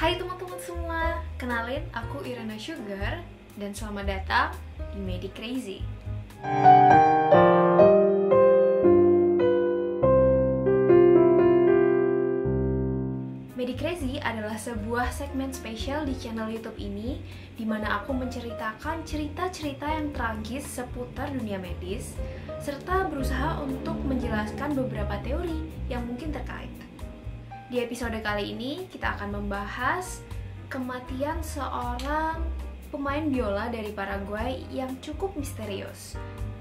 Hai teman-teman semua, kenalin aku Irena Sugar dan selamat datang di Medi Crazy. Medi Crazy adalah sebuah segmen spesial di channel YouTube ini di mana aku menceritakan cerita-cerita yang tragis seputar dunia medis serta berusaha untuk menjelaskan beberapa teori yang mungkin terkait. Di episode kali ini kita akan membahas kematian seorang pemain biola dari Paraguay yang cukup misterius.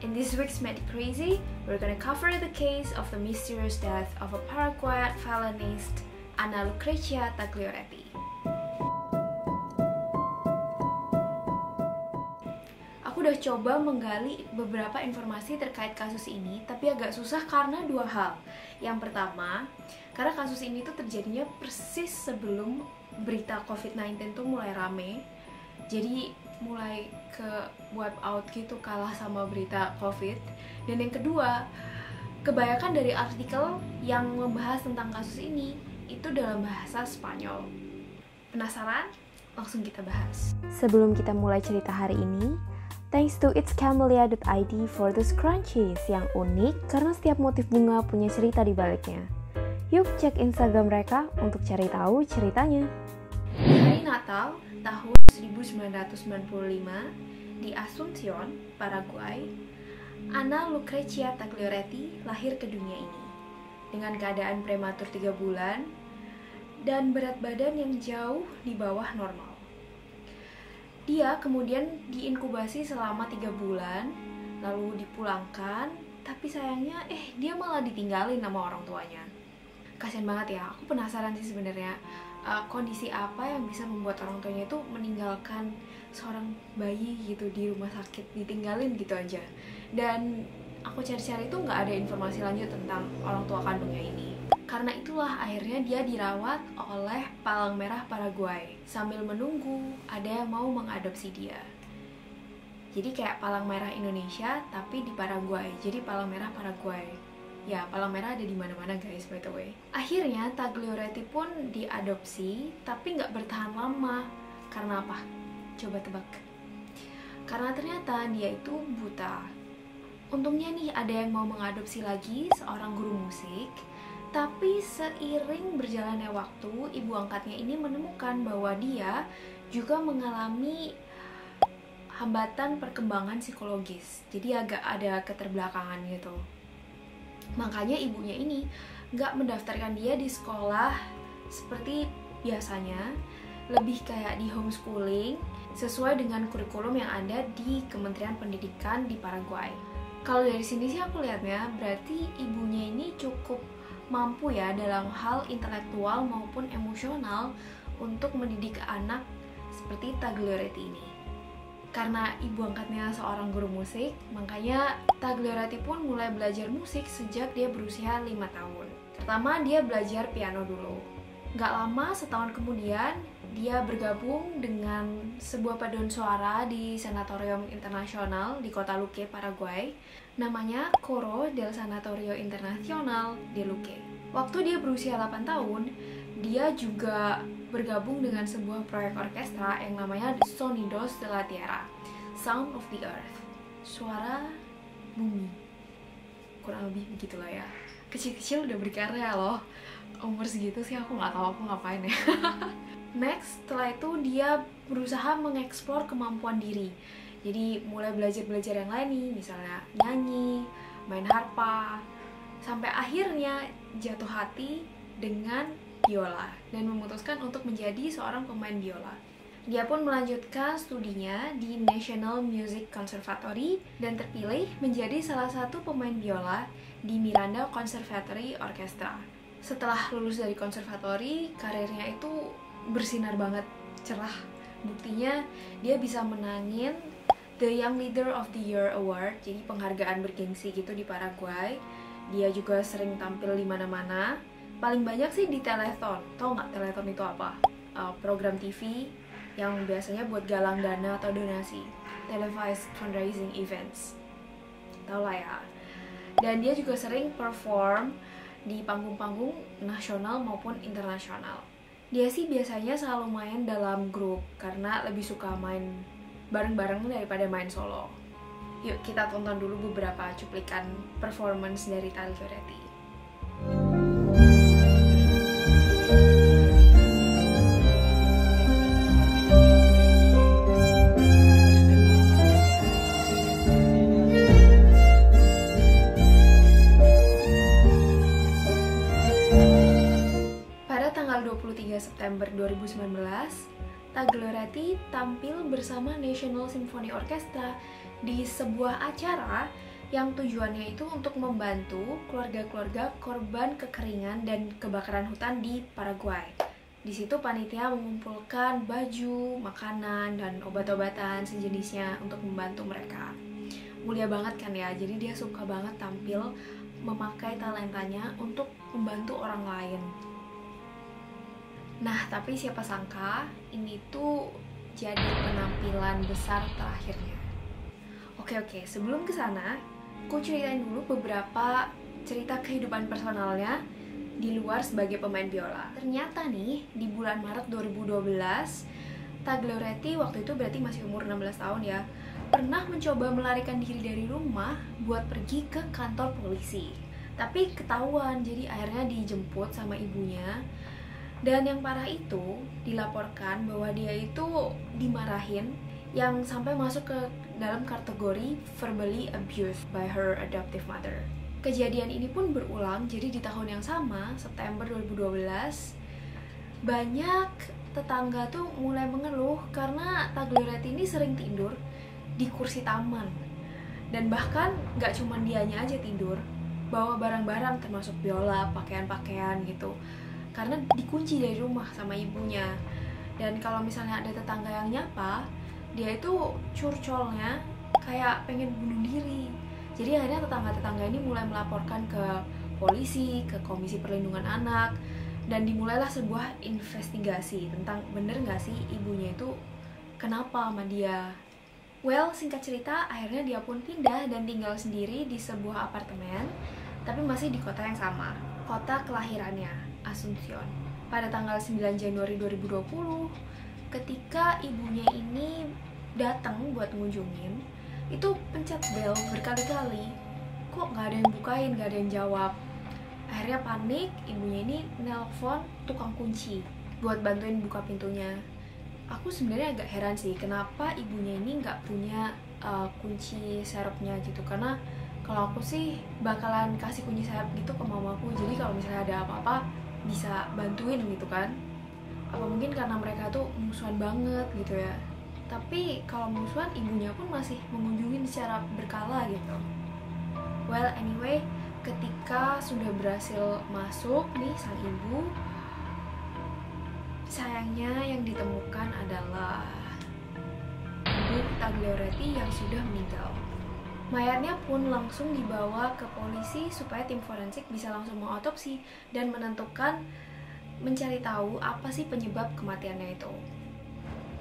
In this week's Medi Crazy, we're gonna cover the case of the mysterious death of a Paraguayan violinist, Ana Lucrecia Taglioretti. Aku udah coba menggali beberapa informasi terkait kasus ini, tapi agak susah karena dua hal. Yang pertama, karena kasus ini tuh terjadinya persis sebelum berita COVID-19 tuh mulai rame. Jadi mulai ke wipe out gitu, kalah sama berita COVID. Dan yang kedua, kebanyakan dari artikel yang membahas tentang kasus ini itu dalam bahasa Spanyol. Penasaran? Langsung kita bahas. Sebelum kita mulai cerita hari ini, thanks to itscamellia.id for the scrunchies yang unik karena setiap motif bunga punya cerita di baliknya. Yuk cek Instagram mereka untuk cari tahu ceritanya. Hari Natal tahun 1995 di Asunción, Paraguay, Ana Lucrecia Taglioretti lahir ke dunia ini dengan keadaan prematur 3 bulan dan berat badan yang jauh di bawah normal. Dia kemudian diinkubasi selama 3 bulan, lalu dipulangkan, tapi sayangnya dia malah ditinggalin sama orang tuanya. Kasian banget ya, aku penasaran sih sebenarnya kondisi apa yang bisa membuat orang tuanya itu meninggalkan seorang bayi gitu di rumah sakit, ditinggalin gitu aja. Dan aku cari-cari itu nggak ada informasi lanjut tentang orang tua kandungnya ini. Karena itulah akhirnya dia dirawat oleh Palang Merah Paraguay sambil menunggu ada yang mau mengadopsi dia. Jadi kayak Palang Merah Indonesia tapi di Paraguay. Jadi Palang Merah Paraguay. Ya, Palang Merah ada di mana-mana guys, by the way. Akhirnya Taglioretti pun diadopsi, tapi nggak bertahan lama. Karena apa? Coba tebak. Karena ternyata dia itu buta. Untungnya nih ada yang mau mengadopsi lagi seorang guru musik. Tapi seiring berjalannya waktu, ibu angkatnya ini menemukan bahwa dia juga mengalami hambatan perkembangan psikologis. Jadi agak ada keterbelakangan gitu. Makanya ibunya ini nggak mendaftarkan dia di sekolah seperti biasanya, lebih kayak di homeschooling sesuai dengan kurikulum yang ada di Kementerian Pendidikan di Paraguay. Kalau dari sini sih aku lihatnya berarti ibunya ini cukup mampu ya dalam hal intelektual maupun emosional untuk mendidik anak seperti Taglioretti ini. Karena ibu angkatnya seorang guru musik, makanya Taglioretti pun mulai belajar musik sejak dia berusia 5 tahun. Pertama dia belajar piano dulu. Gak lama, setahun kemudian, dia bergabung dengan sebuah paduan suara di Sanatorium Internasional di kota Luque, Paraguay. Namanya Coro del Sanatorio Internacional de Luque. Waktu dia berusia 8 tahun, dia juga bergabung dengan sebuah proyek orkestra yang namanya Sonidos de la Tierra, Sound of the Earth, suara bumi. Kurang lebih begitulah ya. Kecil-kecil udah berkarya loh. Umur segitu sih aku nggak tahu aku ngapain ya. Next, setelah itu dia berusaha mengeksplor kemampuan diri. Jadi mulai belajar-belajar yang lain nih, misalnya nyanyi, main harpa, sampai akhirnya jatuh hati dengan biola dan memutuskan untuk menjadi seorang pemain biola. Dia pun melanjutkan studinya di National Music Conservatory dan terpilih menjadi salah satu pemain biola di Miranda Conservatory Orchestra. Setelah lulus dari konservatori, karirnya itu bersinar banget, cerah. Buktinya dia bisa menangin The Young Leader of the Year Award, jadi penghargaan bergengsi gitu di Paraguay. Dia juga sering tampil di mana-mana. Paling banyak sih di Telethon. Tau nggak Telethon itu apa? Program TV yang biasanya buat galang dana atau donasi. Televised fundraising events. Tau lah ya. Dan dia juga sering perform di panggung-panggung nasional maupun internasional. Dia sih biasanya selalu main dalam grup karena lebih suka main bareng-bareng daripada main solo. Yuk kita tonton dulu beberapa cuplikan performance dari Taglio Reti. Pada tanggal 23 September 2019, Taglio Reti tampil bersama National Symphony Orchestra di sebuah acara yang tujuannya itu untuk membantu keluarga-keluarga korban kekeringan dan kebakaran hutan di Paraguay. Di situ panitia mengumpulkan baju, makanan, dan obat-obatan sejenisnya untuk membantu mereka. Mulia banget kan ya, jadi dia suka banget tampil memakai talentanya untuk membantu orang lain. Nah, tapi siapa sangka ini tuh jadi penampilan besar terakhirnya. Oke, sebelum kesana, aku ceritain dulu beberapa cerita kehidupan personalnya di luar sebagai pemain biola. Ternyata nih, di bulan Maret 2012, Taglio Reti waktu itu berarti masih umur 16 tahun ya, pernah mencoba melarikan diri dari rumah buat pergi ke kantor polisi. Tapi ketahuan, jadi akhirnya dijemput sama ibunya. Dan yang parah itu, dilaporkan bahwa dia itu dimarahin yang sampai masuk ke dalam kategori verbally abused by her adoptive mother. Kejadian ini pun berulang, jadi di tahun yang sama, September 2012, banyak tetangga tuh mulai mengeluh karena Taglio Reti ini sering tidur di kursi taman. Dan bahkan gak cuma dianya aja tidur, bawa barang-barang termasuk biola, pakaian-pakaian gitu. Karena dikunci dari rumah sama ibunya. Dan kalau misalnya ada tetangga yang nyapa, dia itu curcolnya kayak pengen bunuh diri. Jadi akhirnya tetangga-tetangga ini mulai melaporkan ke polisi, ke Komisi Perlindungan Anak, dan dimulailah sebuah investigasi tentang bener gak sih ibunya itu kenapa sama dia. Well, singkat cerita, akhirnya dia pun pindah dan tinggal sendiri di sebuah apartemen, tapi masih di kota yang sama, kota kelahirannya, Asuncion. Pada tanggal 9 Januari 2020, ketika ibunya ini datang buat ngunjungin, itu pencet bel berkali-kali, kok nggak ada yang bukain, nggak ada yang jawab. Akhirnya panik, ibunya ini nelpon tukang kunci buat bantuin buka pintunya. Aku sebenarnya agak heran sih, kenapa ibunya ini nggak punya kunci serepnya gitu, karena kalau aku sih bakalan kasih kunci serep gitu ke mamaku, jadi kalau misalnya ada apa-apa bisa bantuin gitu kan. Apa mungkin karena mereka tuh musuhan banget gitu ya. Tapi kalau musuhan, ibunya pun masih mengunjungi secara berkala gitu. Well, anyway, ketika sudah berhasil masuk nih sang ibu, sayangnya yang ditemukan adalah ibu Taglio Reti yang sudah meninggal. Mayatnya pun langsung dibawa ke polisi supaya tim forensik bisa langsung mengotopsi dan menentukan, mencari tahu apa sih penyebab kematiannya itu.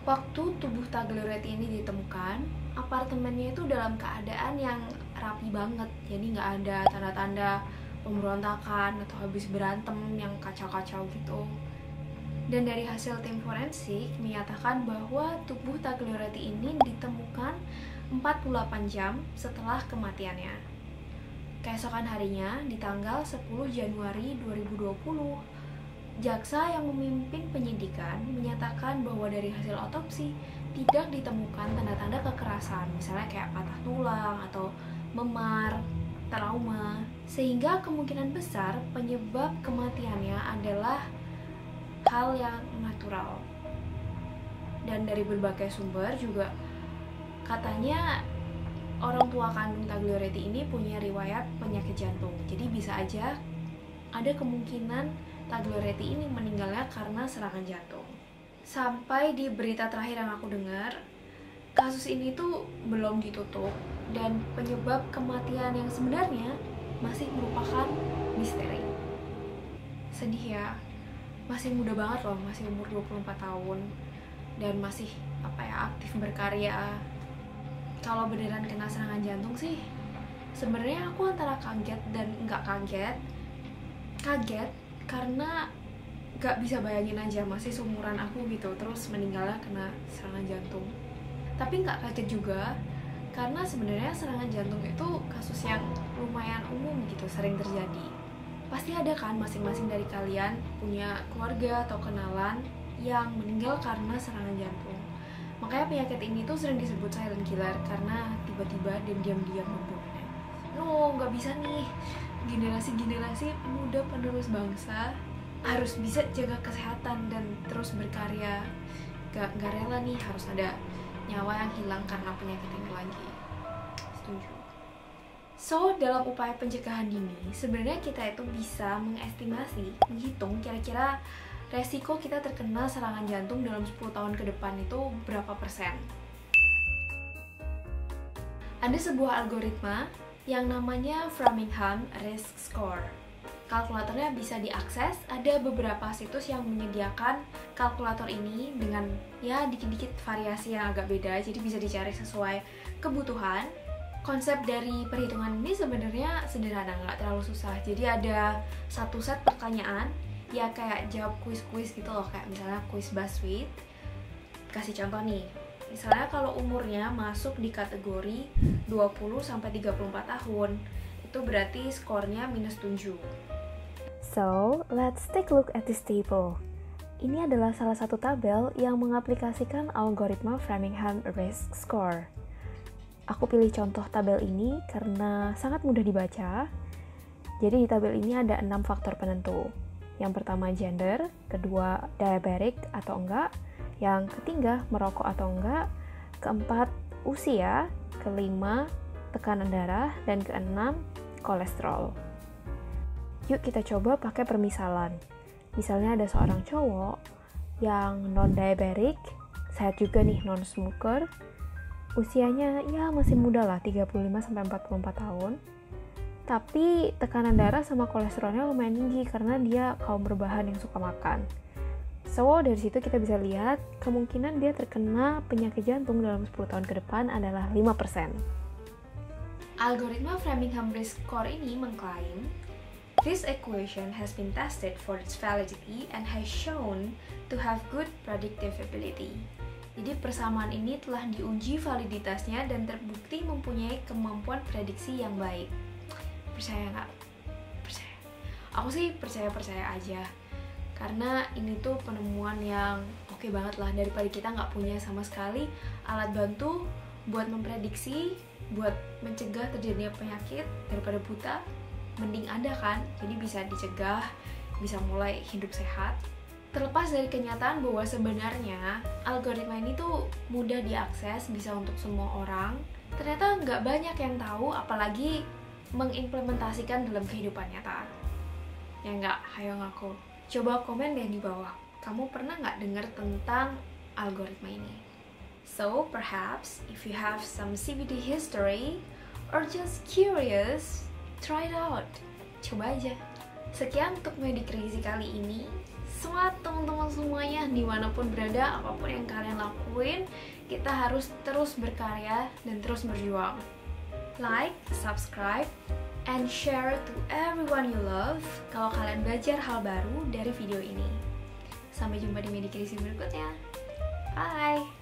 Waktu tubuh Taglio Reti ini ditemukan, apartemennya itu dalam keadaan yang rapi banget, jadi nggak ada tanda-tanda pemberontakan atau habis berantem yang kacau-kacau gitu. Dan dari hasil tim forensik menyatakan bahwa tubuh Taglio Reti ini ditemukan 48 jam setelah kematiannya. Keesokan harinya, di tanggal 10 Januari 2020, jaksa yang memimpin penyidikan menyatakan bahwa dari hasil otopsi tidak ditemukan tanda-tanda kekerasan, misalnya kayak patah tulang atau memar, trauma, sehingga kemungkinan besar penyebab kematiannya adalah hal yang natural. Dan dari berbagai sumber juga katanya orang tua kandung Taglio Reti ini punya riwayat penyakit jantung. Jadi bisa aja ada kemungkinan Taglio Reti ini meninggalnya karena serangan jantung. Sampai di berita terakhir yang aku dengar, kasus ini tuh belum ditutup dan penyebab kematian yang sebenarnya masih merupakan misteri. Sedih ya, masih muda banget loh, masih umur 24 tahun dan masih aktif berkarya. Kalau beneran kena serangan jantung sih, sebenarnya aku antara kaget dan nggak kaget. Kaget karena gak bisa bayangin aja masih seumuran aku gitu terus meninggalnya kena serangan jantung. Tapi nggak kaget juga karena sebenarnya serangan jantung itu kasus yang lumayan umum gitu, sering terjadi. Pasti ada kan masing-masing dari kalian punya keluarga atau kenalan yang meninggal karena serangan jantung. Makanya penyakit ini tuh sering disebut silent killer karena tiba-tiba dan diam-diam membunuhnya. No, nggak bisa nih. Generasi-generasi muda penerus bangsa harus bisa jaga kesehatan dan terus berkarya. Gak rela nih harus ada nyawa yang hilang karena penyakit ini lagi. Setuju. So, dalam upaya pencegahan dini, sebenarnya kita itu bisa mengestimasi, menghitung kira-kira resiko kita terkena serangan jantung dalam 10 tahun ke depan itu berapa persen. Ada sebuah algoritma yang namanya Framingham Risk Score. Kalkulatornya bisa diakses, ada beberapa situs yang menyediakan kalkulator ini dengan ya dikit-dikit variasi yang agak beda, jadi bisa dicari sesuai kebutuhan. Konsep dari perhitungan ini sebenarnya sederhana, nggak terlalu susah. Jadi ada satu set pertanyaan, ya kayak jawab kuis-kuis gitu loh, kayak misalnya kuis BuzzFeed. Kasih contoh nih, misalnya kalau umurnya masuk di kategori 20-34 tahun, itu berarti skornya -7. So, let's take a look at this table. Ini adalah salah satu tabel yang mengaplikasikan algoritma Framingham Risk Score. Aku pilih contoh tabel ini karena sangat mudah dibaca. Jadi di tabel ini ada 6 faktor penentu. Yang pertama gender, kedua diabetic atau enggak, yang ketiga merokok atau enggak, keempat usia, kelima tekanan darah, dan keenam kolesterol. Yuk kita coba pakai permisalan. Misalnya ada seorang cowok yang non-diabetic, sehat juga nih, non-smoker, usianya ya masih muda lah, 35-44 tahun, tapi tekanan darah sama kolesterolnya lumayan tinggi karena dia kaum berbahan yang suka makan. So, dari situ kita bisa lihat kemungkinan dia terkena penyakit jantung dalam 10 tahun ke depan adalah 5%. Algoritma Framingham Risk Score ini mengklaim this equation has been tested for its validity and has shown to have good predictive ability. Jadi persamaan ini telah diuji validitasnya dan terbukti mempunyai kemampuan prediksi yang baik. Percaya nggak? Percaya. Aku sih percaya aja. Karena ini tuh penemuan yang oke banget lah, daripada kita nggak punya sama sekali alat bantu buat memprediksi, buat mencegah terjadinya penyakit, daripada buta. Mending ada kan, jadi bisa dicegah, bisa mulai hidup sehat. Terlepas dari kenyataan bahwa sebenarnya algoritma ini tuh mudah diakses, bisa untuk semua orang, ternyata nggak banyak yang tahu, apalagi mengimplementasikan dalam kehidupan nyata. Ya nggak, ayo ngaku. Coba komen deh di bawah, kamu pernah nggak dengar tentang algoritma ini? So, perhaps if you have some CBD history or just curious, try it out, coba aja. Sekian untuk Medik Crazy kali ini. Semangat teman-teman semuanya, dimanapun berada, apapun yang kalian lakuin, kita harus terus berkarya dan terus berjuang. Like, subscribe, and share to everyone you love kalau kalian belajar hal baru dari video ini. Sampai jumpa di Medik Crazy berikutnya. Bye!